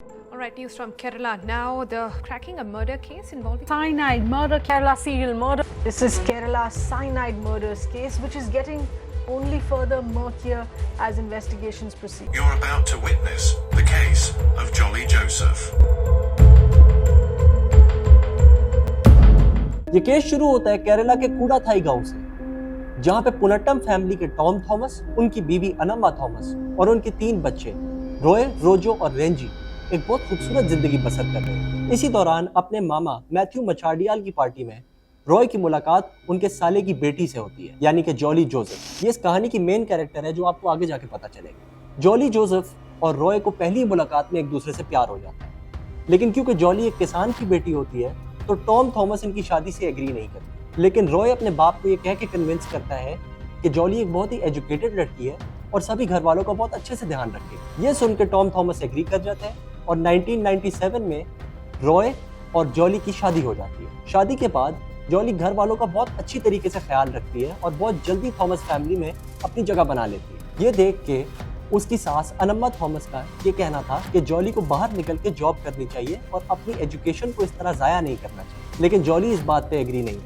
All right, news from Kerala now. The cracking a murder case involving Cyanide murder, Kerala serial murder. This is Kerala's cyanide murders case, which is getting only further murkier as investigations proceed. You're about to witness the case of Jolly Joseph. ये case शुरू होता है केरला के कूड़ाथाई गांव से, जहां पे पुनट्टम family के टॉम थॉमस, उनकी बीवी अनम्मा थॉमस और उनके 3 बच्चे रॉय, रोजो और रेंजी एक बहुत खूबसूरत जिंदगी बसर कर रहे हैं। इसी दौरान अपने मामा मैथ्यू मचाडियाल की पार्टी में रॉय की मुलाकात उनके साले की बेटी से होती है, यानी कि जॉली जोसेफ। ये इस कहानी की मेन कैरेक्टर है, जो आपको आगे जाके पता चलेगा। जॉली जोसेफ और रॉय को पहली मुलाकात में एक दूसरे से प्यार हो जाता है, लेकिन क्योंकि जॉली एक किसान की बेटी होती है तो टॉम थॉमस इनकी शादी से एग्री नहीं करते। लेकिन रॉय अपने बाप को ये कह के कन्विंस करता है कि जॉली एक बहुत ही एजुकेटेड लड़की है और सभी घर वालों का बहुत अच्छे से ध्यान रखेगी। ये सुनकर टॉम थॉमस एग्री कर जाते हैं और 1997 में रॉय और जॉली की शादी हो जाती है। शादी के बाद जॉली घर वालों का बहुत अच्छी तरीके से ख्याल रखती है और बहुत जल्दी थॉमस फैमिली में अपनी जगह बना लेती है। ये देख के उसकी सास अनम्मा थॉमस का ये कहना था कि जॉली को बाहर निकल के जॉब करनी चाहिए और अपनी एजुकेशन को इस तरह ज़ाया नहीं करना चाहिए, लेकिन जॉली इस बात पे एग्री नहीं।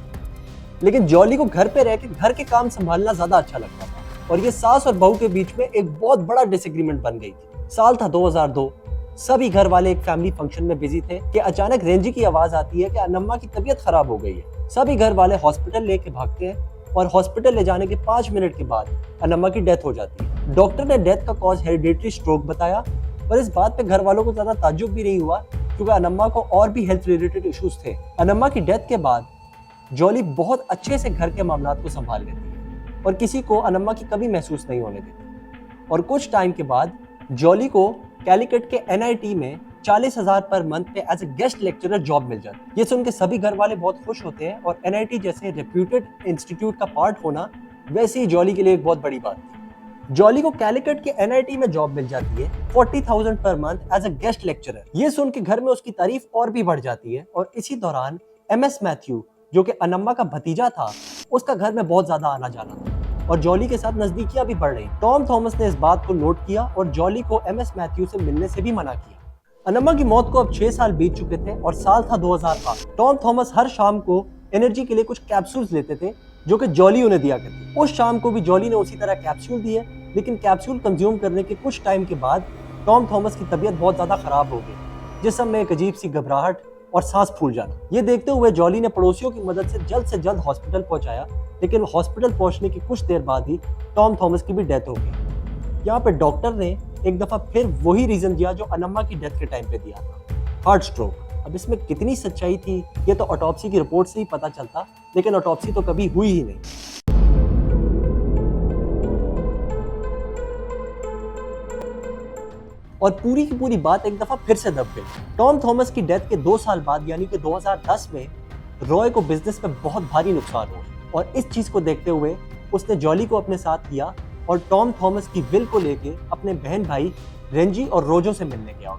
लेकिन जॉली को घर पे रह के घर के काम संभालना ज़्यादा अच्छा लगता था और ये सास और बहू के बीच में एक बहुत बड़ा डिसएग्रीमेंट बन गई थी। साल था 2002, सभी घर वाले एक फैमिली फंक्शन में बिजी थे कि अचानक रेंजी की आवाज़ आती है कि अनम्मा की तबीयत खराब हो गई है। सभी घर वाले हॉस्पिटल लेके भागते हैं और हॉस्पिटल ले जाने के 5 मिनट के बाद अनम्मा की डेथ हो जाती है। डॉक्टर ने डेथ का कॉज हेरिडेटरी स्ट्रोक बताया, पर इस बात पे घर वालों को ज्यादा ताज्जुब भी नहीं हुआ क्योंकि अनम्मा को और भी हेल्थ रिलेटेड इश्यूज थे। अनम्मा की डेथ के बाद जॉली बहुत अच्छे से घर के मामलात को संभाल लेती है और किसी को अनम्मा की कमी महसूस नहीं होने देती। और कुछ टाइम के बाद जॉली को कैलिकट के NIT में 40,000 पर मंथ पे as a guest lecturer job मिल जाती है। ये सुन के सभी घर वाले बहुत खुश होते हैं और NIT जैसे रेप्यूटेड इंस्टीट्यूट का पार्ट होना वैसे ही जॉली के लिए एक बहुत बड़ी बात थी। जॉली को कैलिकट के NIT में जॉब मिल जाती है 40,000 per month as a guest lecturer. ये सुन के घर में उसकी तारीफ और भी बढ़ जाती है और इसी दौरान MS मैथ्यू, जो कि अनम्मा का भतीजा था, उसका घर में बहुत ज्यादा आना जाना था और जॉली के साथ नजदीकियां भी बढ़ रही। टॉम थॉमस ने इस बात को नोट किया और जॉली को MS मैथ्यू से मिलने से भी मना किया। अनम्मा की मौत को अब 6 साल बीत चुके थे और साल था 2008। टॉम थॉमस हर शाम को एनर्जी के लिए कुछ कैप्सूल्स लेते थे जो कि जॉली उन्हें दिया करती। उस शाम को भी जॉली ने उसी तरह कैप्सूल दिए, लेकिन कैप्सूल कंज्यूम करने के कुछ टाइम के बाद टॉम थॉमस की तबीयत बहुत ज्यादा खराब हो गई, जिसम में एक अजीब सी घबराहट और सांस फूल जाना। ये देखते हुए जॉली ने पड़ोसियों की मदद से जल्द हॉस्पिटल पहुंचाया, लेकिन हॉस्पिटल पहुंचने की कुछ देर बाद ही टॉम थॉमस की भी डेथ हो गई। यहाँ पे डॉक्टर ने एक दफा फिर वही रीजन दिया जो अनम्मा की डेथ के टाइम पे दिया था, हार्ट स्ट्रोक। अब इसमें कितनी सच्चाई थी ये तो ऑटोप्सी की रिपोर्ट से ही पता चलता, लेकिन ऑटोप्सी तो कभी हुई ही नहीं। और पूरी की पूरी बात एक दफा फिर से दब गई। टॉम थॉमस की डेथ के 2 साल बाद यानी कि 2010 में रॉय को बिजनेस में बहुत भारी नुकसान हुआ और इस चीज को देखते हुए उसने जॉली को अपने साथ किया और टॉम थॉमस की विल को लेके अपने बहन भाई रेंजी और रोजो से मिलने गया।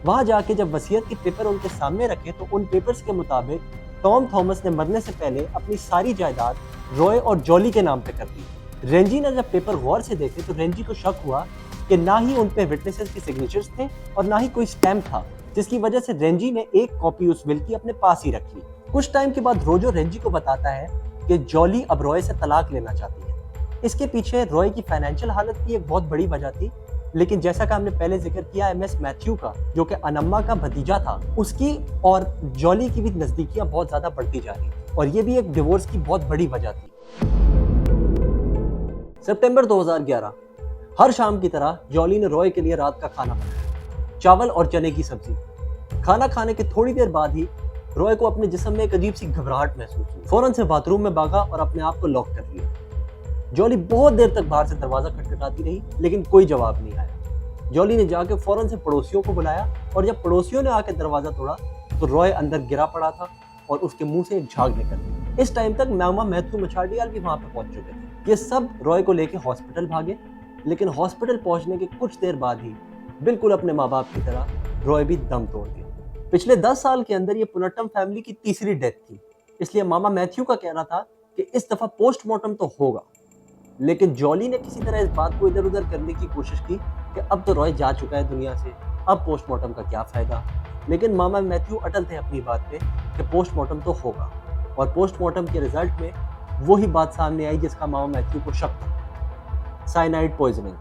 वहां जाके जब वसीयत के पेपर उनके सामने रखे तो उन पेपर्स के मुताबिक टॉम थॉमस ने मरने से पहले अपनी सारी जायदाद रॉय और जॉली के नाम पे कर दी। रेंजी ने जब पेपर गौर से देखे तो रेंजी को शक हुआ कि ना ही उन पे विटनेसेस के सिग्नेचर्स थे और ना ही कोई स्टैम्प था, जिसकी वजह से रेंजी ने एक कॉपी उस विल की अपने पास ही रख ली। कुछ टाइम के बाद रोजो रेंजी को बताता है कि जॉली अब रॉय से तलाक लेना चाहती है। इसके पीछे रॉय की फाइनेंशियल हालत की एक बहुत बड़ी वजह थी, लेकिन जैसा कि हमने पहले जिक्र किया MS मैथ्यू का, जो कि अनम्मा का भतीजा था, उसकी और जॉली की भी नजदीकियां बहुत ज्यादा बढ़ती जा रही थी और ये भी एक डिवोर्स की बहुत बड़ी वजह थी। सितंबर 2011, हर शाम की तरह जॉली ने रॉय के लिए रात का खाना बनाया, चावल और चने की सब्जी। खाना खाने के थोड़ी देर बाद ही रॉय को अपने जिस्म में एक अजीब सी घबराहट महसूस हुई। फौरन से बाथरूम में भागा और अपने आप को लॉक कर लिया। जॉली बहुत देर तक बाहर से दरवाजा खटखटाती रही, लेकिन कोई जवाब नहीं आया। जॉली ने जाके फौरन से पड़ोसियों को बुलाया और जब पड़ोसियों ने आके दरवाजा तोड़ा तो रॉय अंदर गिरा पड़ा था और उसके मुंह से एक झाग निकल गई। इस टाइम तक मामा मैथ्यू मचाडियाल भी वहां पे पहुंच चुके थे। ये सब रॉय को लेके हॉस्पिटल भागे, लेकिन हॉस्पिटल पहुंचने के कुछ देर बाद ही बिल्कुल अपने माँ बाप की तरह रॉय भी दम तोड़ दिया। पिछले 10 साल के अंदर ये पुनट्टम फैमिली की तीसरी डेथ थी, इसलिए मामा मैथ्यू का कहना था कि इस दफा पोस्टमार्टम तो होगा। लेकिन जॉली ने किसी तरह इस बात को इधर उधर करने की कोशिश की कि अब तो रॉय जा चुका है दुनिया से, अब पोस्टमार्टम का क्या फायदा। लेकिन मामा मैथ्यू अटल थे अपनी बात पे कि पोस्टमार्टम तो होगा, और पोस्टमार्टम के रिजल्ट में वही बात सामने आई जिसका मामा मैथ्यू को शक था, साइनाइड पॉइजनिंग।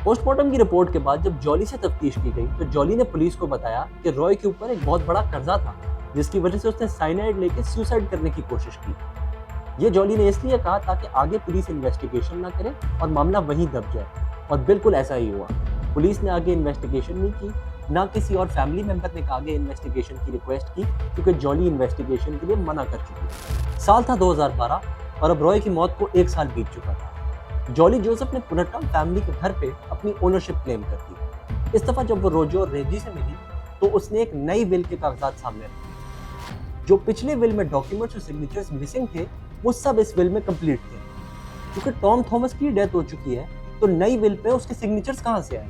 पोस्टमार्टम की रिपोर्ट के बाद जब जॉली से तफ्तीश की गई तो जॉली ने पुलिस को बताया कि रॉय के ऊपर एक बहुत बड़ा कर्जा था, जिसकी वजह से उसने साइनाइड लेके सुसाइड करने की कोशिश की। ये जॉली ने इसलिए कहा ताकि आगे पुलिस इन्वेस्टिगेशन ना करे और मामला वहीं दब जाए, और बिल्कुल ऐसा ही हुआ। पुलिस ने आगे इन्वेस्टिगेशन नहीं की, ना किसी और फैमिली मेंबर ने आगे इन्वेस्टिगेशन की रिक्वेस्ट की, क्योंकि जॉली इन्वेस्टिगेशन के लिए मना कर चुकी थी। साल था 2012 और अब रॉय की मौत को 1 साल बीत चुका था। जॉली जोसेफ ने पुनट्टम फैमिली के घर पे अपनी ओनरशिप क्लेम कर दी। इस दफा जब वो रोजो और रेंजी से मिली तो उसने एक नई विल के कागजात सामने रखे। जो पिछले विल में डॉक्यूमेंट्स और सिग्नेचर्स मिसिंग थे वो सब इस विल में कंप्लीट थे। क्योंकि टॉम थॉमस की डेथ हो चुकी है तो नई विल पे उसके सिग्नेचर्स कहाँ से आए।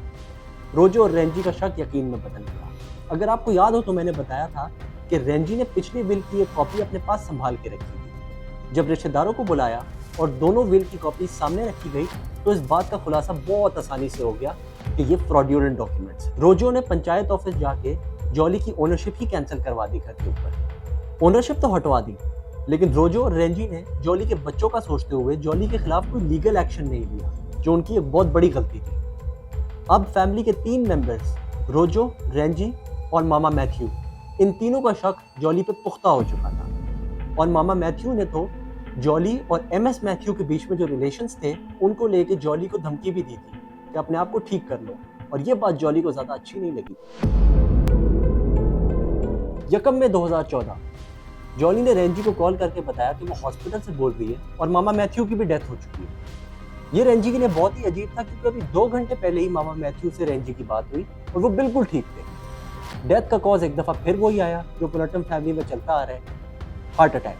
रोजो और रेंजी का शक यकीन में बदल गया। अगर आपको याद हो तो मैंने बताया था कि रेंजी ने पिछली विल की एक कॉपी अपने पास संभाल के रखी थी। जब रिश्तेदारों को बुलाया और दोनों विल की कॉपी सामने रखी गई तो इस बात का खुलासा बहुत आसानी से हो गया कि ये फ्रॉडुलेंट डॉक्यूमेंट्स। रोजो ने पंचायत ऑफिस जाके जॉली की ओनरशिप ही कैंसिल करवा दी घर के ऊपर। ओनरशिप तो हटवा दी, लेकिन रोजो और रेंजी ने जॉली के बच्चों का सोचते हुए जॉली के खिलाफ कोई लीगल एक्शन नहीं लिया, जो उनकी एक बहुत बड़ी गलती थी। अब फैमिली के 3 मेंबर्स रोजो, रेंजी और मामा मैथ्यू, इन तीनों का शक जॉली पे पुख्ता हो चुका था। और मामा मैथ्यू ने तो जॉली और एमएस मैथ्यू के बीच में जो रिलेशंस थे उनको लेके जॉली को धमकी भी दी थी कि अपने आप को ठीक कर लो, और ये बात जॉली को ज्यादा अच्छी नहीं लगी। 1 मई 2014 जॉली ने रेंजी को कॉल करके बताया कि वो हॉस्पिटल से बोल रही है और मामा मैथ्यू की भी डेथ हो चुकी है। ये रेंजी के लिए बहुत ही अजीब था, क्योंकि अभी 2 घंटे पहले ही मामा मैथ्यू से रेंजी की बात हुई और वो बिल्कुल ठीक थे। डेथ का कॉज एक दफा फिर वही आया जो पुनट्टम फैमिली में चलता आ रहा है, हार्ट अटैक।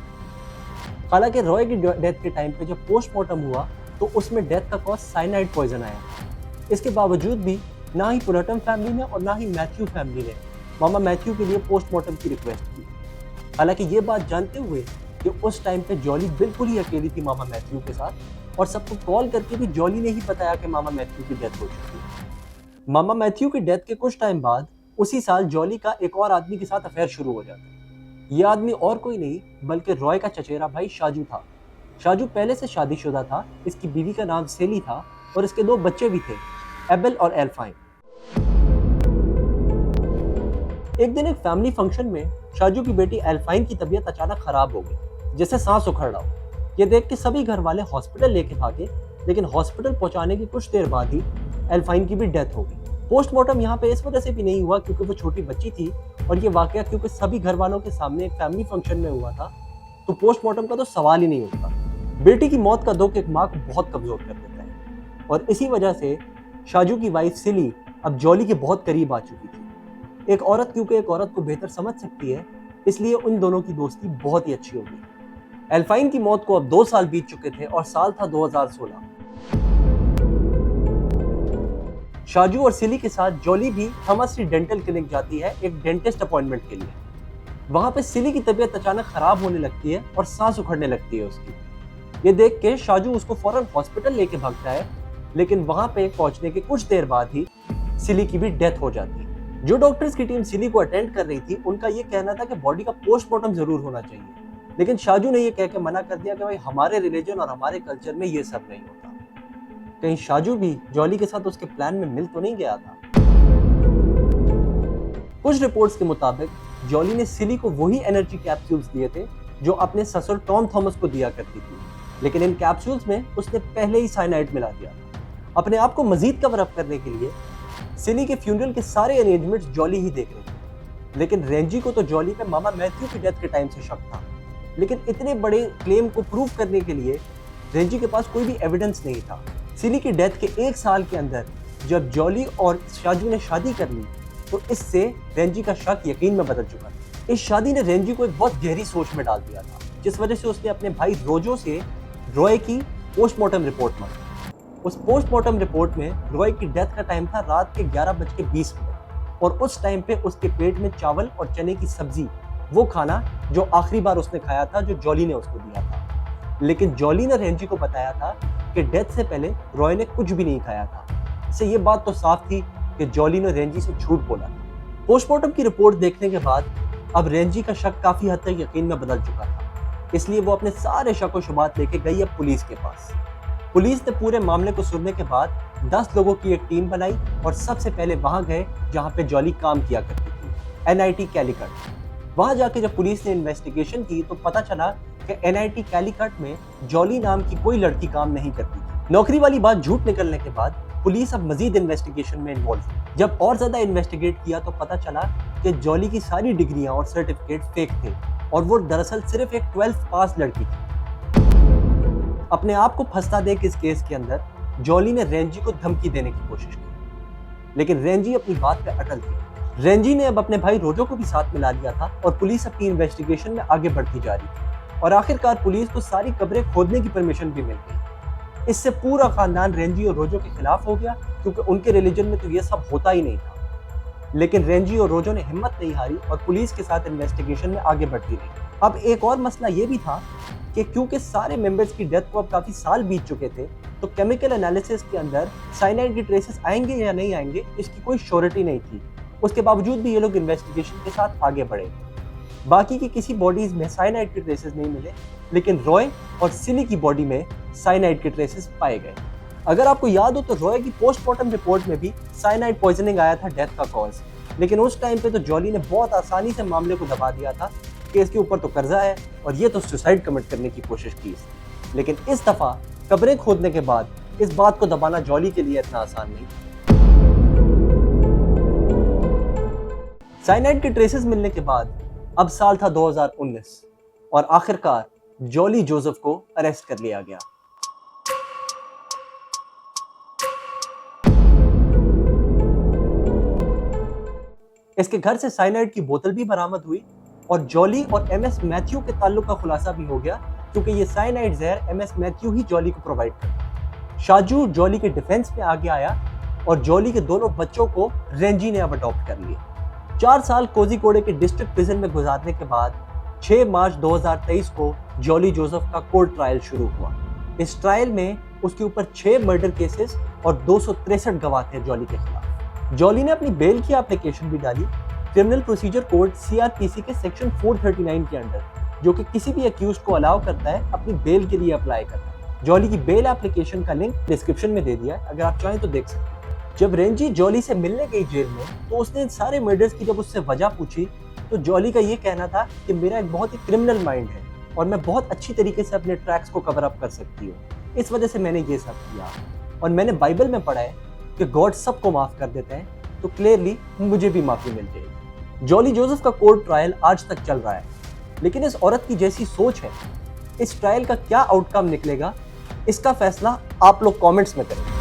हालांकि रॉय की डेथ के टाइम पे जब पोस्टमार्टम हुआ तो उसमें डेथ का कॉज साइनाइड पॉइजन आया। इसके बावजूद भी ना ही पुनट्टम फैमिली ने और ना ही मैथ्यू फैमिली ने मामा मैथ्यू के लिए पोस्टमार्टम की रिक्वेस्ट की। हालांकि ये बात जानते हुए कि उस टाइम पे जॉली बिल्कुल ही अकेली थी मामा मैथ्यू के साथ, और सबको कॉल करके भी जॉली ने ही बताया कि मामा मैथ्यू की डेथ हो चुकी है। मामा मैथ्यू की डेथ के कुछ टाइम बाद उसी साल जॉली का एक और आदमी के साथ अफेयर शुरू हो जाता है। ये आदमी और कोई नहीं बल्कि रॉय का चचेरा भाई शाजू था। शाजू पहले से शादीशुदा था, इसकी बीवी का नाम सेली था और इसके 2 बच्चे भी थे, एबेल और एल्फाइन। एक दिन एक फैमिली फंक्शन में शाजू की बेटी एल्फाइन की तबीयत अचानक खराब हो गई, जैसे सांस उखड़ रहा हो। ये देख के सभी घर वाले हॉस्पिटल लेके भागे, लेकिन हॉस्पिटल पहुंचाने की कुछ देर बाद ही एल्फाइन की भी डेथ हो गई। पोस्टमार्टम यहाँ पे इस वजह से भी नहीं हुआ क्योंकि वो छोटी बच्ची थी, और ये वाकया क्योंकि सभी घर वालों के सामने एक फैमिली फंक्शन में हुआ था, तो पोस्टमार्टम का तो सवाल ही नहीं उठता। बेटी की मौत का दुख एक माँ को बहुत कमजोर कर देता है, और इसी वजह से शाजू की वाइफ सिली अब जॉली के बहुत करीब आ चुकी थी। एक औरत क्योंकि एक औरत को बेहतर समझ सकती है, इसलिए उन दोनों की दोस्ती बहुत ही अच्छी हो गई। एल्फाइन की मौत को अब 2 साल बीत चुके थे और साल था 2016। शाजू और सिली के साथ जॉली भी थॉमस स्ट्रीट डेंटल क्लिनिक जाती है एक डेंटिस्ट अपॉइंटमेंट के लिए। वहां पे सिली की तबीयत अचानक खराब होने लगती है और सांस उखड़ने लगती है उसकी। ये देख के शाजू उसको फौरन हॉस्पिटल लेके भागता है, लेकिन वहां पे पहुंचने के कुछ देर बाद ही सिली की भी डेथ हो जाती है। जो डॉक्टर्स की टीम सिली को अटेंड कर रही थी उनका ये कहना था कि बॉडी का पोस्टमार्टम जरूर होना चाहिए, लेकिन शाजू ने ये कह के मना कर दिया कि भाई हमारे रिलीजन और हमारे कल्चर में ये सब नहीं होता। कहीं शाजू भी जॉली के साथ उसके प्लान में मिल तो नहीं गया था। कुछ रिपोर्ट्स के मुताबिक जॉली ने सिली को वही एनर्जी कैप्सूल्स दिए थे जो अपने ससुर टॉम थॉमस को दिया करती थी, लेकिन इन कैप्सूल्स में उसने पहले ही साइनाइड मिला दिया था। अपने आप को मजीद कवर अप करने के लिए सिली के फ्यूनरल के सारे अरेंजमेंट्स जॉली ही देख रही थी, लेकिन रेंजी को तो जॉली पे मामा मैथ्यू की डेथ के टाइम से शक था। लेकिन इतने बड़े क्लेम को प्रूव करने के लिए रेंजी के पास कोई भी एविडेंस नहीं था। सिली की डेथ के 1 साल के अंदर जब जॉली और शाजू ने शादी कर ली तो इससे रेंजी का शक यकीन में बदल चुका था। इस शादी ने रेंजी को एक बहुत गहरी सोच में डाल दिया था, जिस वजह से उसने अपने भाई रोजो से रॉय की पोस्टमार्टम रिपोर्ट मांगी। उस पोस्टमार्टम रिपोर्ट में रॉय की डेथ का टाइम था रात के 11:20 और उस टाइम पे उसके पेट में चावल और चने की सब्जी, वो खाना जो आखिरी बार उसने खाया था, जो जॉली ने उसको दिया था। लेकिन जॉली ने रेंजी को बताया था कि डेथ से पहले रॉय ने कुछ भी नहीं खाया था। इससे ये बात तो साफ थी कि जॉली ने रेंजी से झूठ बोला था। पोस्टमार्टम की रिपोर्ट देखने के बाद अब रेंजी का शक काफी हद तक यकीन में बदल चुका था, इसलिए वो अपने सारे शक व शुबात लेके गई अब पुलिस के पास। पुलिस ने पूरे मामले को सुनने के बाद 10 लोगों की एक टीम बनाई और सबसे पहले वहां गए जहां पे जॉली काम किया करती थी, NIT कैलीकट। वहां जाके जब पुलिस ने इन्वेस्टिगेशन की तो पता चला कि NIT कैलीकट में जॉली नाम की कोई लड़की काम नहीं करती थी। नौकरी वाली बात झूठ निकलने के बाद पुलिस अब मजीद इन्वेस्टिगेशन में इन्वॉल्व हुई। जब और ज्यादा इन्वेस्टिगेट किया तो पता चला कि जॉली की सारी डिग्रियां और सर्टिफिकेट फेक थे और वो दरअसल सिर्फ एक 12th पास लड़की थी। अपने आप को फंसता देख इस केस के अंदर जॉली ने रेंजी को धमकी देने की कोशिश की, लेकिन रेंजी अपनी बात पे अटल थी। रेंजी ने अब अपने भाई रोजो को भी साथ मिला लिया था और पुलिस अपनी इन्वेस्टिगेशन में आगे बढ़ती जा रही थी और आखिरकार पुलिस को सारी कब्रें खोदने की परमिशन भी मिल गई। इससे पूरा खानदान रेंजी और रोजो के खिलाफ हो गया क्योंकि उनके रिलीजन में तो ये सब होता ही नहीं था। लेकिन रेंजी और रोजो ने हिम्मत नहीं हारी और पुलिस के साथ इन्वेस्टिगेशन में आगे बढ़ती रही। अब एक और मसला ये भी था कि क्योंकि सारे मेंबर्स की डेथ को अब काफी साल बीत चुके थे तो केमिकल एनालिसिस के अंदर साइनाइड के ट्रेसेस आएंगे या नहीं आएंगे इसकी कोई श्योरिटी नहीं थी। उसके बावजूद भी ये लोग इन्वेस्टिगेशन के साथ आगे बढ़े। बाकी की किसी बॉडीज में साइनाइड के ट्रेसेस नहीं मिले, लेकिन रॉय और सिली की बॉडी में साइनाइड के ट्रेसेस पाए गए। अगर आपको याद हो तो रॉय की पोस्टमार्टम रिपोर्ट में भी साइनाइड पॉइजनिंग आया था डेथ का कॉज, लेकिन उस टाइम पे तो जॉली ने बहुत आसानी से मामले को दबा दिया था कि इसके ऊपर तो कर्जा है और ये तो सुसाइड कमिट करने की कोशिश की। लेकिन इस दफा कब्रें खोदने के बाद इस बात को दबाना जॉली के लिए इतना आसान नहीं। साइनाइड के ट्रेसेस मिलने के बाद अब साल था 2019 और आखिरकार जॉली जोसेफ को अरेस्ट कर लिया गया। इसके घर से साइनाइड की बोतल भी बरामद हुई और जॉली और MS मैथ्यू के ताल्लुक का खुलासा भी हो गया क्योंकि ये साइनाइड जहर MS मैथ्यू ही जॉली को प्रोवाइड करता। शाजू जॉली के डिफेंस में आगे आया और जॉली के दोनों बच्चों को रेंजी ने अब अडॉप्ट कर लिया। 4 साल कोझिकोडे के डिस्ट्रिक्ट प्रिजन में गुजारने के बाद 6 मार्च 2023 को जॉली जोसेफ का कोर्ट ट्रायल शुरू हुआ। इस ट्रायल में उसके ऊपर 6 मर्डर केसेस और 263 गवाह थे जॉली के खिलाफ। जॉली ने अपनी बेल की एप्लीकेशन भी डाली क्रिमिनल प्रोसीजर कोड CRPC के सेक्शन 439 के अंडर, जो कि किसी भी अक्यूज्ड को अलाउ करता है अपनी बेल के लिए अप्लाई करना। जॉली की बेल एप्लीकेशन का लिंक डिस्क्रिप्शन में दे दिया है, अगर आप चाहें तो देख सकते हैं। जब रेंजी जॉली से मिलने गई जेल में तो उसने इन सारे मर्डर्स की जब उससे वजह पूछी तो जॉली का ये कहना था कि मेरा एक बहुत ही क्रिमिनल माइंड है और मैं बहुत अच्छी तरीके से अपने ट्रैक्स को कवर अप कर सकती हूँ, इस वजह से मैंने ये सब किया और मैंने बाइबल में पढ़ा है कि गॉड सबको माफ कर देते हैं, तो क्लियरली मुझे भी माफी मिल जाएगी। जॉली जोसेफ का कोर्ट ट्रायल आज तक चल रहा है, लेकिन इस औरत की जैसी सोच है, इस ट्रायल का क्या आउटकम निकलेगा इसका फैसला आप लोग कमेंट्स में करें।